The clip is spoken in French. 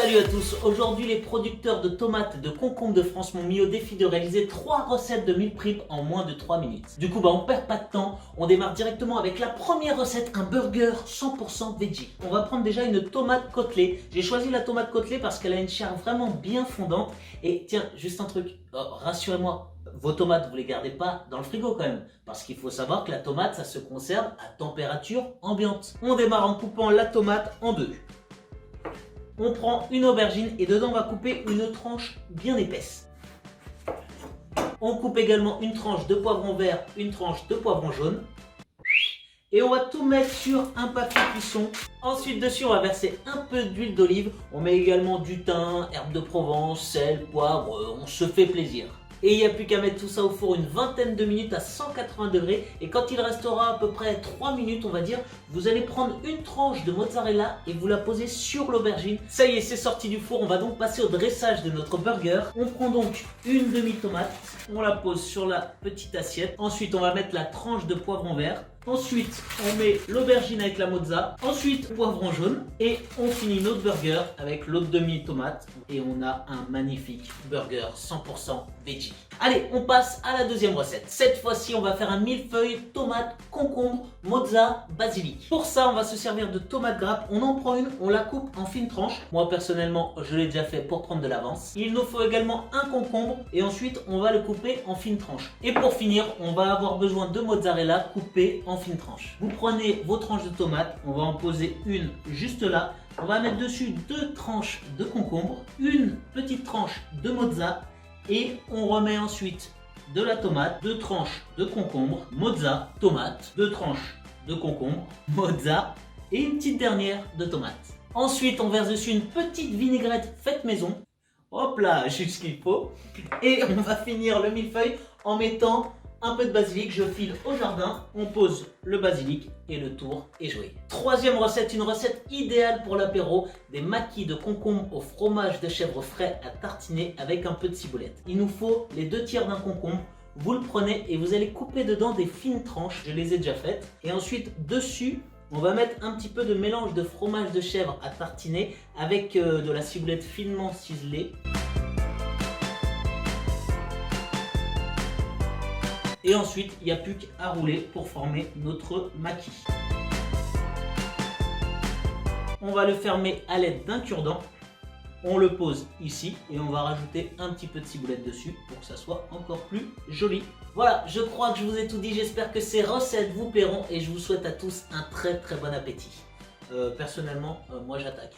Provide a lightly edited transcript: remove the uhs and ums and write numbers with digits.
Salut à tous, aujourd'hui les producteurs de tomates et de concombres de France m'ont mis au défi de réaliser 3 recettes de meal prep en moins de 3 minutes. Du coup on perd pas de temps, on démarre directement avec la première recette, un burger 100% veggie. On va prendre déjà une tomate côtelée. J'ai choisi la tomate côtelée parce qu'elle a une chair vraiment bien fondante. Et tiens, juste un truc, rassurez-moi, vos tomates vous les gardez pas dans le frigo quand même. Parce qu'il faut savoir que la tomate ça se conserve à température ambiante. On démarre en coupant la tomate en deux. On prend une aubergine et dedans on va couper une tranche bien épaisse. On coupe également une tranche de poivron vert, une tranche de poivron jaune. Et on va tout mettre sur un papier cuisson. Ensuite dessus on va verser un peu d'huile d'olive. On met également du thym, herbes de Provence, sel, poivre, on se fait plaisir. Et il n'y a plus qu'à mettre tout ça au four une vingtaine de minutes à 180 degrés. Et quand il restera à peu près 3 minutes, on va dire, vous allez prendre une tranche de mozzarella et vous la poser sur l'aubergine. Ça y est, c'est sorti du four. On va donc passer au dressage de notre burger. On prend donc une demi-tomate. On la pose sur la petite assiette. Ensuite, on va mettre la tranche de poivron vert. Ensuite, on met l'aubergine avec la mozza. Ensuite, poivron jaune. Et on finit notre burger avec l'autre demi-tomate. Et on a un magnifique burger 100% veggie. Allez, on passe à la deuxième recette. Cette fois-ci, on va faire un millefeuille, tomate, concombre, mozza, basilic. Pour ça, on va se servir de tomate grappe. On en prend une, on la coupe en fines tranches. Moi, personnellement, je l'ai déjà fait pour prendre de l'avance. Il nous faut également un concombre. Et ensuite, on va le couper en fines tranches. Et pour finir, on va avoir besoin de mozzarella coupée en fines tranches. Vous prenez vos tranches de tomates. On va en poser une juste là. On va mettre dessus 2 tranches de concombre, une petite tranche de mozza. Et on remet ensuite de la tomate, 2 tranches de concombre, mozza, tomate, 2 tranches de concombre, mozza et une petite dernière de tomate. Ensuite, on verse dessus une petite vinaigrette faite maison. Hop là, juste ce qu'il faut. Et on va finir le millefeuille en mettant un peu de basilic. Je file au jardin, on pose le basilic et le tour est joué. Troisième recette, une recette idéale pour l'apéro, des maquis de concombre au fromage de chèvre frais à tartiner avec un peu de ciboulette. Il nous faut les 2 tiers d'un concombre. Vous le prenez et vous allez couper dedans des fines tranches, je les ai déjà faites. Et ensuite dessus, on va mettre un petit peu de mélange de fromage de chèvre à tartiner avec de la ciboulette finement ciselée. Et ensuite, il n'y a plus qu'à rouler pour former notre maquis. On va le fermer à l'aide d'un cure-dent. On le pose ici et on va rajouter un petit peu de ciboulette dessus pour que ça soit encore plus joli. Voilà, je crois que je vous ai tout dit. J'espère que ces recettes vous plairont et je vous souhaite à tous un très bon appétit. Personnellement, moi j'attaque.